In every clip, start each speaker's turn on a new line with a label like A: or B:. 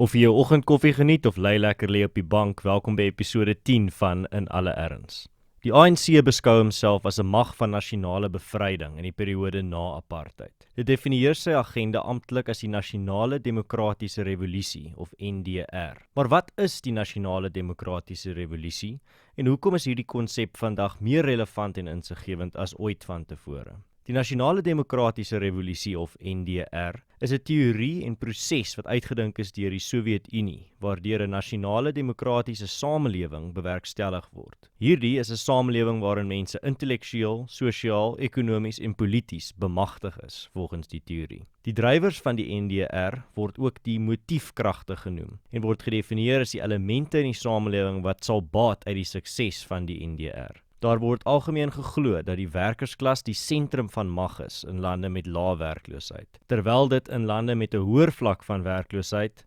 A: Of jy jou oggendkoffie geniet of lê lekker lê op die bank, welkom by episode 10 van In Alle Ernst. Die ANC beskou homself as 'n mag van nasionale bevryding in die periode na apartheid. Dit definieer sy agenda amptelik as die Nasionale Demokratiese Revolusie of NDR. Maar wat is die Nasionale Demokratiese Revolusie en hoekom is hierdie konsep vandag meer relevant en insiggewend as ooit van tevore? Die Nasionale Demokratiese Revolusie of NDR is 'n teorie en proses wat uitgedink is deur die Sowjetunie, waardeur 'n nasionale demokratiese samelewing bewerkstellig word. Hierdie is 'n samelewing waarin mense intellektueel, sosiaal, ekonomies en polities bemagtig is, volgens die teorie. Die drywers van die NDR word ook die motiefkragte genoem en word gedefinieer as die elemente in die samelewing wat sal baat uit die sukses van die NDR. Daar word algemeen geglo dat die werkersklas die sentrum van mag is in lande met lae werkloosheid, terwyl dit in lande met 'n hoër vlak van werkloosheid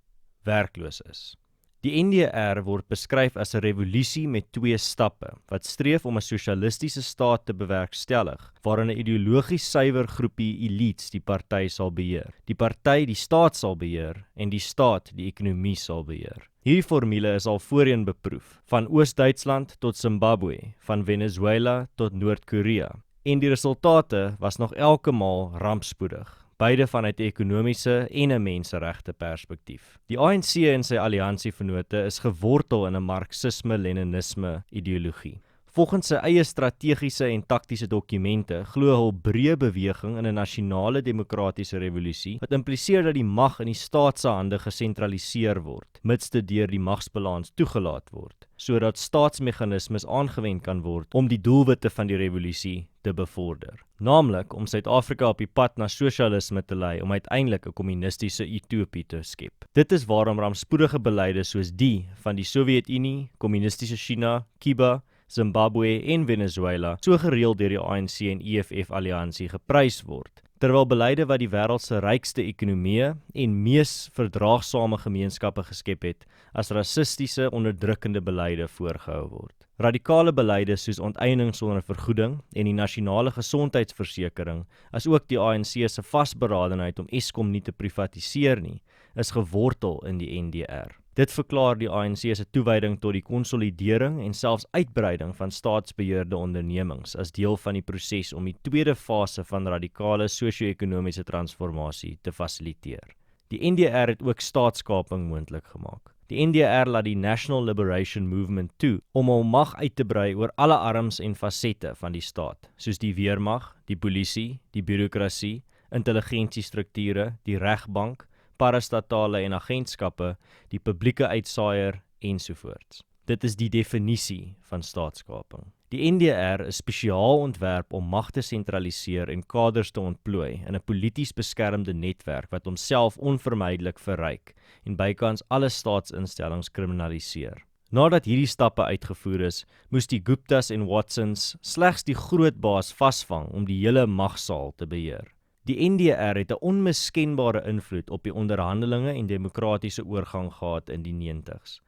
A: werkloos is. Die NDR word beskryf as 'n revolusie met 2 stappe, wat streef om 'n sosialistiese staat te bewerkstellig, waarin 'n ideologies suiwer groepie elites die party sal beheer. Die party die staat sal beheer en die staat die ekonomie sal beheer. Hierdie formule is al voorheen beproef, van Oost-Duitsland tot Zimbabwe, van Venezuela tot Noord-Korea. En die resultate was nog elke maal rampspoedig, beide vanuit 'n ekonomiese en 'n menseregte perspektief. Die ANC en sy alliansievennote is gewortel in 'n marxisme-leninisme ideologie. Volgens sy eie strategiese en taktiese dokumente glo hul breë beweging in 'n nasionale demokratiese revolusie wat impliseer dat die mag in die staat se hande gesentraliseer word, mits dit deur die magsbalans toegelaat word, sodat staatsmeganismes aangewend kan word om die doelwitte van die revolusie te bevorder, naamlik om Suid-Afrika op die pad na sosialisme te lei om uiteindelik 'n kommunistiese utopie te skep. Dit is waarom rampspoedige beleide soos die van die Sowjetunie, kommunistiese China, Cuba, Zimbabwe en Venezuela so gereeld deur die ANC en EFF alliansie geprys word, terwyl beleide wat die wêreld se rykste ekonomieë en mees verdraagsame gemeenskappe geskep het, as rassistiese onderdrukkende beleide voorgehou word. Radikale beleide soos onteiening sonder vergoeding en die nasionale gesondheidsversekering, as ook die ANC se vasberadenheid om Eskom nie te privatiseer nie, is gewortel in die NDR. Dit verklaar die ANC se toewyding tot die konsolidering en selfs uitbreiding van staatsbeheerde ondernemings as deel van die proses om die tweede fase van radikale sosio-ekonomiese transformasie te fasiliteer. Die NDR het ook staatskaping moontlik gemaak. Die NDR laat die National Liberation Movement toe om hul mag uit te brei oor alle arms en fasette van die staat, soos die weermag, die polisie, die bureaukrasie, intelligensiestrukture, die regbank, parastatale en agentskappe, die publieke uitsaaier ensovoorts. Dit is die definisie van staatskaping. Die NDR is spesiaal ontwerp om mag te sentraliseer en kaders te ontplooi in 'n polities beskermde netwerk wat homself onvermydelik verryk en bykans alle staatsinstellings kriminaliseer. Nadat hierdie stappe uitgevoer is, moes die Guptas en Watsons slegs die groot baas vasvang om die hele magsaal te beheer. Die NDR het 'n onmiskenbare invloed op die onderhandelinge en demokratiese oorgang gehad in die 90's.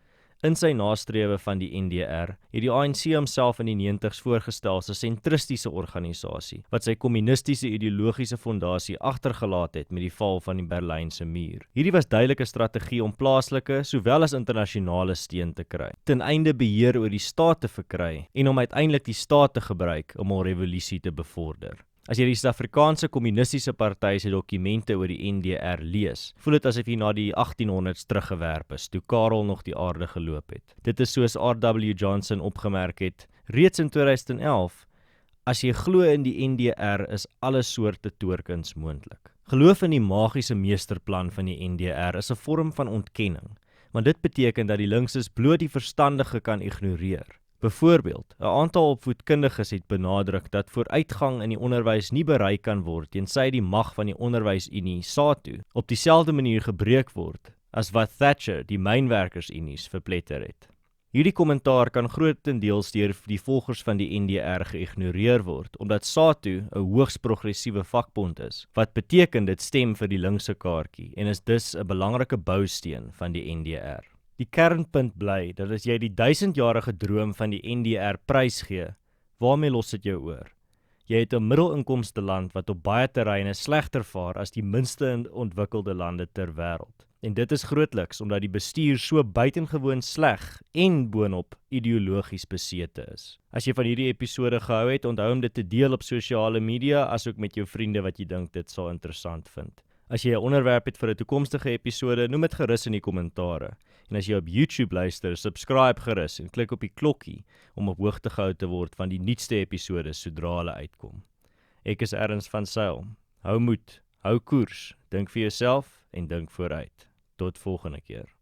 A: In sy nastrewe van die NDR het die ANC homself in die 90's voorgestel as 'n sentristiese organisasie wat sy kommunistiese ideologiese fondasie agtergelaat het met die val van die Berlynse muur. Hierdie was duidelike strategie om plaaslike sowel as internasionale steun te kry, ten einde beheer oor die staat te verkry en om uiteindelik die staat te gebruik om 'n revolusie te bevorder. As jy die Suid-Afrikaanse kommunistiese party se dokumente oor die NDR lees, voel dit asof jy na die 1800s teruggewerp is, toe Karel nog die aarde geloop het. Dit is soos R.W. Johnson opgemerk het, reeds in 2011, as jy glo in die NDR is alle soorte toorkuns moontlik. Geloof in die magiese meesterplan van die NDR is 'n vorm van ontkenning, want dit beteken dat die linkses bloot die verstandige kan ignoreer. Byvoorbeeld, 'n aantal opvoedkundiges het benadruk dat vooruitgang in die onderwys nie bereik kan word tensy die mag van die onderwysunie SATU op dieselfde manier gebreek word as wat Thatcher die mynwerkersunies verpletter het. Hierdie kommentaar kan grootendeels deur die volgers van die NDR geïgnoreer word, omdat SATU 'n hoogs progressiewe vakbond is, wat beteken dit stem vir die linkse kaartjie en is dus 'n belangrike bousteen van die NDR. Die kernpunt bly dat as jy die 1000-jarige droom van die NDR prysgee, waarmee los dit jou oor? Jy het 'n middelinkomste land wat op baie terreine slegter vaar as die minste ontwikkelde lande ter wêreld. En dit is grootliks omdat die bestuur so buitengewoon sleg en boonop ideologies besete is. As jy van hierdie episode gehou het, onthou om dit te deel op sosiale media, asook met jou vriende wat jy dink dit sal interessant vind. As jy 'n onderwerp het vir 'n toekomstige episode, noem dit gerus in die kommentare. En as jy op YouTube luister, subscribe gerus en klik op die klokkie om op hoogte gehou te word van die nuutste episode sodra hulle uitkom. Ek is Ernst van Sail. Hou moed, hou koers, dink vir jouself en dink vooruit. Tot volgende keer.